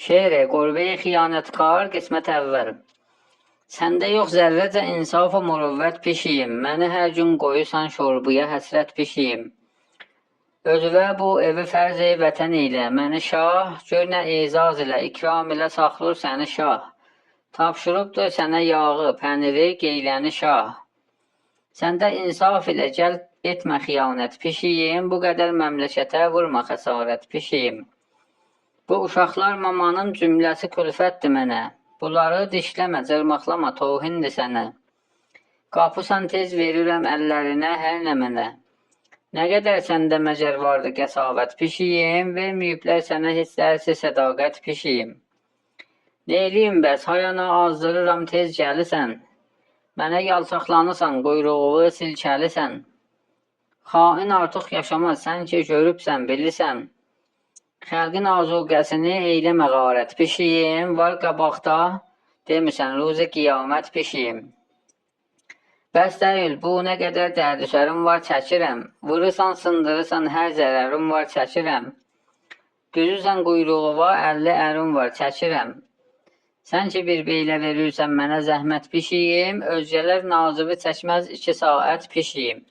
Şeiri qurbe-i xiyanətkar qismət əvvəl. Səndə yox zərrəcə insaf və mürüvvət pişiyim, məni hər gün qoyusan şorbuya həsrət pişiyim. Özüvə bu evi fərz-i vətən ilə, məni şah, gör nə ezaz ilə, ikram ilə saxlır səni şah. Tapşırıbdır sənə yağı, pəniri, geyləni şah. Səndə insaf ilə gəl etmə xiyanət pişiyim, bu qədər məmləkətə vurma xəsarət pişiyim. Bu uşaqlar mamanın cümləsi külfətdir mənə, bunları dişləmə, cırmaqlama, tohindir sənə. Qapısan tez verirəm əllərinə hər nə mənə. Nə qədər səndə məcər vardı qəsavət pişiyim, verməyiblər sənə heç dərsi sədaqət pişiyim. Neyliyim bəs, hayana azdırıram tez gəlisən, mənə yalçaqlanısan, quyruğu silkəlisən. Xain artıq yaşamaz, sən ki görübsən, bilirsən. Xəlqin azuqəsini eyləmə qarət pişiyim, var qabaqda, demirsən, ruzi qiyamət pişiyim. Bəs deyil, bu nə qədər dərdüşərim var çəkirəm, vurursan, sındırırsan, hər zərərim var çəkirəm. Düzürsən quyruğuma, 50 ərim var çəkirəm. Sən ki bir beylə verirsən mənə zəhmət pişiyim, özgələr nazıvi çəkməz 2 saat pişiyim.